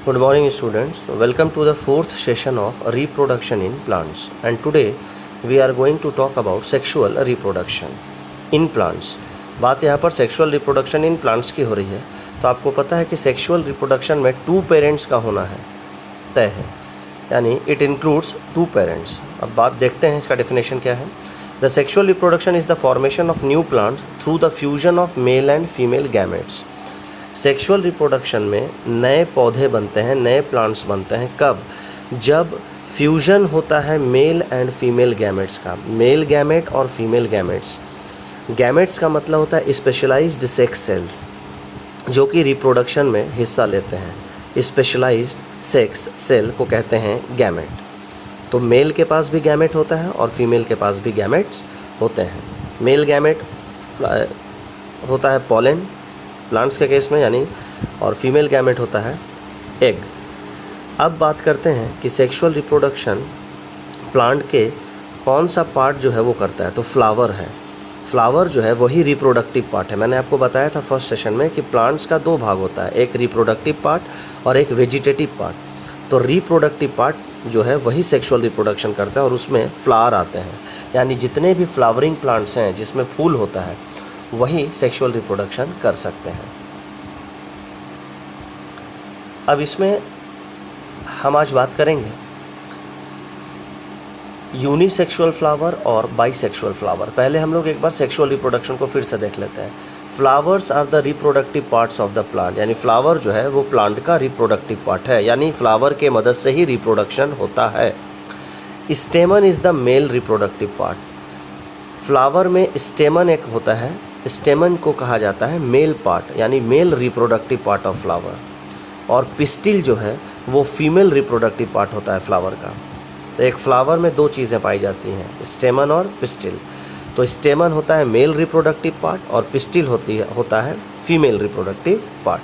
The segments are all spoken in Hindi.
Good morning students, welcome to the fourth session of reproduction in plants, and today we are going to talk about sexual reproduction in plants। बात यहाँ पर सेक्सुअल रिप्रोडक्शन इन प्लांट्स की हो रही है। तो आपको पता है कि सेक्सुअल रिप्रोडक्शन में 2 पेरेंट्स का होना है तय है, यानी इट इंक्लूड्स 2 पेरेंट्स। अब बात देखते हैं इसका डेफिनेशन क्या है। The sexual reproduction is the formation of new plants through the fusion of male and female gametes. Sexual reproduction में नए पौधे बनते हैं, नए प्लांट्स बनते हैं। कब? जब फ्यूजन होता है मेल एंड फीमेल गैमेट्स का, मेल गैमेट और फीमेल गैमेट्स। गैमेट्स का मतलब होता है स्पेशलाइज्ड सेक्स सेल्स जो कि रिप्रोडक्शन में हिस्सा लेते हैं। स्पेशलाइज्ड सेक्स सेल को कहते हैं गैमेट। तो मेल के पास भी गैमेट होता है और फीमेल के पास भी गैमेट्स होते हैं। मेल गैमेट होता है पॉलन प्लांट्स के केस में, यानी, और फीमेल गैमेट होता है एग। अब बात करते हैं कि सेक्सुअल रिप्रोडक्शन प्लांट के कौन सा पार्ट जो है वो करता है। तो फ्लावर है। फ्लावर जो है वही रिप्रोडक्टिव पार्ट है। मैंने आपको बताया था फर्स्ट सेशन में कि प्लांट्स का 2 भाग होता है, एक रिप्रोडक्टिव पार्ट और एक वेजिटेटिव पार्ट। तो रिप्रोडक्टिव पार्ट जो है वही सेक्सुअल रिप्रोडक्शन करता है और उसमें फ्लावर आते हैं, यानी जितने भी फ्लावरिंग प्लांट्स हैं जिसमें फूल होता है वही सेक्सुअल रिप्रोडक्शन कर सकते हैं। अब इसमें हम आज बात करेंगे यूनिसेक्सुअल फ्लावर और बाइसेक्सुअल फ्लावर। पहले हम लोग एक बार सेक्सुअल रिप्रोडक्शन को फिर से देख लेते हैं। Flowers are the reproductive parts of the plant, यानी फ्लावर जो है वो प्लांट का रिप्रोडक्टिव पार्ट है, यानी फ्लावर के मदद से ही रिप्रोडक्शन होता है। स्टेमन is the male reproductive part. Flower में स्टेमन एक होता है, स्टेमन को कहा जाता है मेल पार्ट, यानी male reproductive part of flower. और पिस्टिल जो है वो फीमेल रिप्रोडक्टिव पार्ट होता है फ्लावर का। तो एक फ्लावर में 2 चीज़ें पाई जाती हैं, स्टेमन और पिस्टिल। तो स्टेमन होता है मेल रिप्रोडक्टिव पार्ट और पिस्टिल होता है फीमेल रिप्रोडक्टिव पार्ट।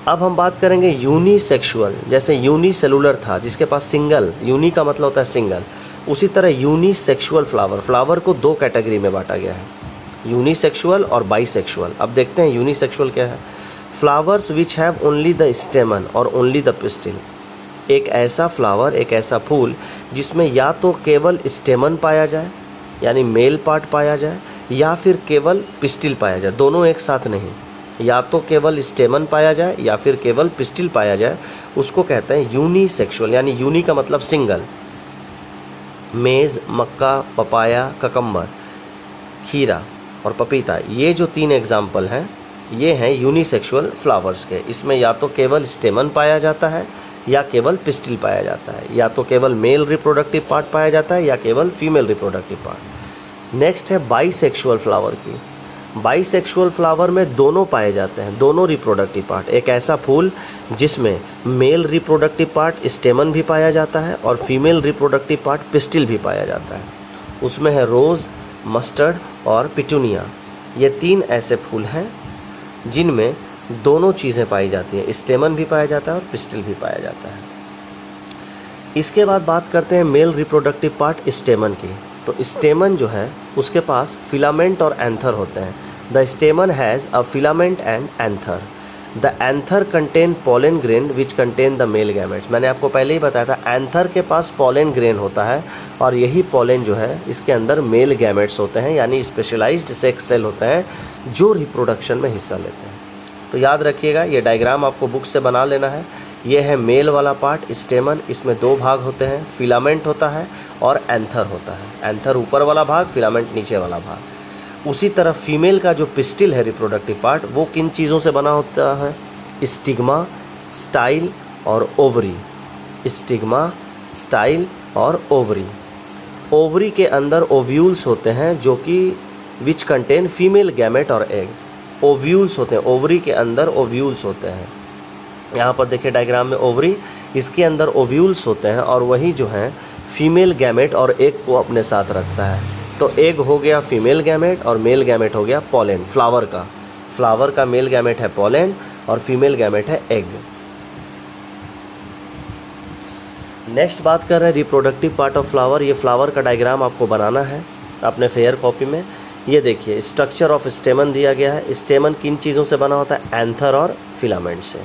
अब हम बात करेंगे यूनिसेक्सुअल। जैसे यूनिसेलुलर था जिसके पास सिंगल, यूनि का मतलब होता है सिंगल, उसी तरह यूनिसेक्सुअल फ्लावर को 2 कैटेगरी में बांटा गया है, यूनिसेक्सुअल और बाइसेक्सुअल। अब देखते हैं यूनिसेक्सुअल क्या है। Flowers which have only the स्टेमन और ओनली द पिस्टिल। एक ऐसा फ्लावर, एक ऐसा फूल जिसमें या तो केवल स्टेमन पाया जाए यानी मेल पार्ट पाया जाए, या फिर केवल पिस्टिल पाया जाए, दोनों एक साथ नहीं। या तो केवल स्टेमन पाया जाए या फिर केवल पिस्टिल पाया जाए, उसको कहते हैं यूनिसेक्सुअल। यानी यूनि का मतलब सिंगल। मेज़, मक्का, पपाया, ककम्बर, खीरा और पपीता, ये जो 3 एग्जाम्पल हैं ये हैं यूनिसेक्सुअल फ्लावर्स के। इसमें या तो केवल स्टेमन पाया जाता है या केवल पिस्टिल पाया जाता है, या तो केवल मेल रिप्रोडक्टिव पार्ट पाया जाता है या केवल फीमेल रिप्रोडक्टिव पार्ट। नेक्स्ट है बाइसेक्सुअल फ्लावर की। बाइसेक्सुअल फ्लावर में दोनों पाए जाते हैं, दोनों रिप्रोडक्टिव पार्ट। एक ऐसा फूल जिसमें मेल रिप्रोडक्टिव पार्ट स्टेमन भी पाया जाता है और फीमेल रिप्रोडक्टिव पार्ट पिस्टिल भी पाया जाता है। उसमें है रोज़, मस्टर्ड और पिटूनिया। ये 3 ऐसे फूल हैं जिनमें दोनों चीज़ें पाई जाती हैं, स्टेमन भी पाया जाता है और पिस्टिल भी पाया जाता है। इसके बाद बात करते हैं मेल रिप्रोडक्टिव पार्ट स्टेमन की। तो स्टेमन जो है उसके पास फिलामेंट और एंथर होते हैं। The स्टेमन has a filament and anther. The anther contain pollen grain which contain the male gametes. मैंने आपको पहले ही बताया था, एंथर के पास पॉलन ग्रेन होता है और यही पॉलन जो है इसके अंदर मेल गैमेट्स होते हैं, यानी स्पेशलाइज्ड सेक्स सेल होते हैं जो रिप्रोडक्शन में हिस्सा लेते हैं। तो याद रखिएगा, ये डायग्राम आपको बुक से बना लेना है। ये है मेल वाला पार्ट स्टेमन, इसमें 2 भाग होते हैं, फिलामेंट होता है और एंथर होता है। एंथर ऊपर वाला भाग, फिलामेंट नीचे वाला भाग। उसी तरह फीमेल का जो पिस्टिल है रिप्रोडक्टिव पार्ट, वो किन चीज़ों से बना होता है? स्टिग्मा, स्टाइल और ओवरी। स्टिग्मा, स्टाइल और ओवरी। ओवरी के अंदर ओव्यूल्स होते हैं जो कि विच कंटेन फीमेल गैमेट और एग। ओव्यूल्स होते हैं, ओवरी के अंदर ओव्यूल्स होते हैं। यहाँ पर देखिए डायग्राम में ओवरी, इसके अंदर ओव्यूल्स होते हैं और वही जो है फीमेल गैमेट और एग को अपने साथ रखता है। तो एग हो गया फीमेल गैमेट और मेल गैमेट हो गया पॉलन। फ्लावर का मेल गैमेट है पॉलन और फीमेल गैमेट है एग। नेक्स्ट बात कर रहे हैं रिप्रोडक्टिव पार्ट ऑफ फ्लावर। ये फ्लावर का डायग्राम आपको बनाना है अपने फेयर कॉपी में। ये देखिए स्ट्रक्चर ऑफ स्टेमन दिया गया है। स्टेमन किन चीज़ों से बना होता है? एंथर और फिलामेंट से।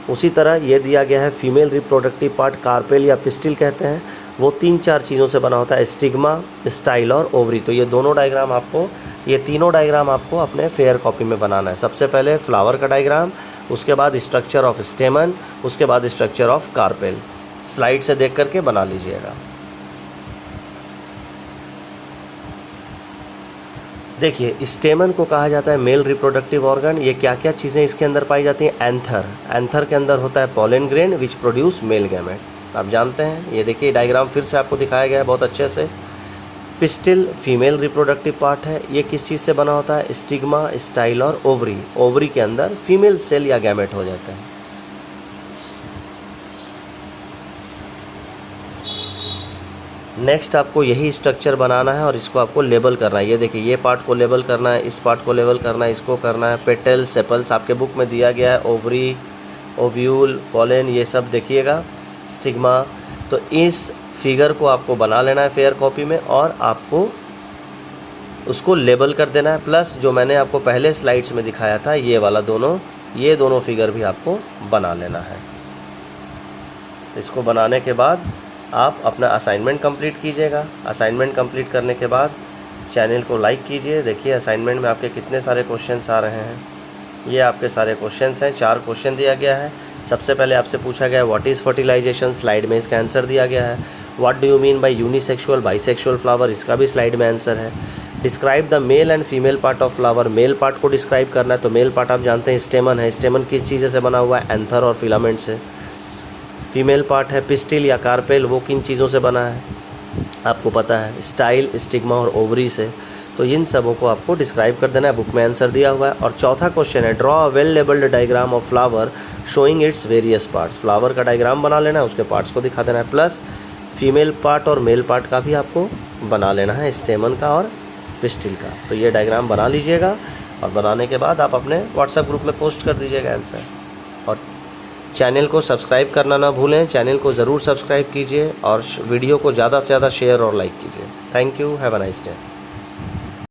उसी तरह ये दिया गया है फीमेल रिप्रोडक्टिव पार्ट, कार्पेल या पिस्टिल कहते हैं, वो 3-4 चीज़ों से बना होता है, स्टिग्मा, स्टाइल और ओवरी। तो ये दोनों डायग्राम आपको, ये तीनों डायग्राम आपको अपने फेयर कॉपी में बनाना है। सबसे पहले फ्लावर का डायग्राम, उसके बाद स्ट्रक्चर ऑफ स्टेमन, उसके बाद स्ट्रक्चर ऑफ कार्पेल। स्लाइड से देख करके बना लीजिएगा। देखिए, स्टेमन को कहा जाता है मेल रिप्रोडक्टिव ऑर्गन। ये क्या क्या चीज़ें इसके अंदर पाई जाती हैं? एंथर, एंथर के अंदर होता है pollen grain which produce male gamete, आप जानते हैं। ये देखिए डायग्राम फिर से आपको दिखाया गया है बहुत अच्छे से। पिस्टिल फीमेल रिप्रोडक्टिव पार्ट है, ये किस चीज़ से बना होता है? स्टिग्मा, स्टाइल और ओवरी। ओवरी के अंदर फीमेल सेल या गैमेट हो जाता है। नेक्स्ट आपको यही स्ट्रक्चर बनाना है और इसको आपको लेबल करना है। ये देखिए, ये पार्ट को लेबल करना है, इस पार्ट को लेबल करना है, इसको करना है। पेटल, सेपल्स आपके बुक में दिया गया है, ओवरी, ओव्यूल, पोलन, ये सब देखिएगा, स्टिग्मा। तो इस फिगर को आपको बना लेना है फेयर कॉपी में और आपको उसको लेबल कर देना है। प्लस जो मैंने आपको पहले स्लाइड्स में दिखाया था, ये वाला ये दोनों फिगर भी आपको बना लेना है। इसको बनाने के बाद आप अपना असाइनमेंट कंप्लीट कीजिएगा। असाइनमेंट कंप्लीट करने के बाद चैनल को लाइक कीजिए। देखिए असाइनमेंट में आपके कितने सारे क्वेश्चंस आ रहे हैं। ये आपके सारे क्वेश्चंस हैं, 4 क्वेश्चन दिया गया है। सबसे पहले आपसे पूछा गया है व्हाट इज़ फर्टिलाइजेशन, स्लाइड में इसका आंसर दिया गया है। What do you mean by unisexual bisexual flower, इसका भी स्लाइड में आंसर है। Describe the male and female part of flower, male part को डिस्क्राइब करना है। तो मेल पार्ट आप जानते हैं स्टेमन है, स्टेमन किस चीज़ से बना हुआ है? एंथर और फिलामेंट से। फीमेल पार्ट है पिस्टिल या कार्पेल, वो किन चीज़ों से बना है आपको पता है? स्टाइल, स्टिग्मा और ओवरी से। तो इन सबों को आपको डिस्क्राइब कर देना है, बुक में आंसर दिया हुआ है। और चौथा क्वेश्चन है draw a well labelled diagram of flower showing its various parts, flower का डायग्राम बना लेना है, उसके पार्ट्स को दिखा देना है। प्लस फीमेल पार्ट और मेल पार्ट का भी आपको बना लेना है, स्टेमन का और पिस्टिल का। तो ये डायग्राम बना लीजिएगा और बनाने के बाद आप अपने व्हाट्सएप ग्रुप में पोस्ट कर दीजिएगा आंसर। और चैनल को सब्सक्राइब करना ना भूलें, चैनल को ज़रूर सब्सक्राइब कीजिए और वीडियो को ज़्यादा से ज़्यादा शेयर और लाइक कीजिए। Thank you, have a nice day.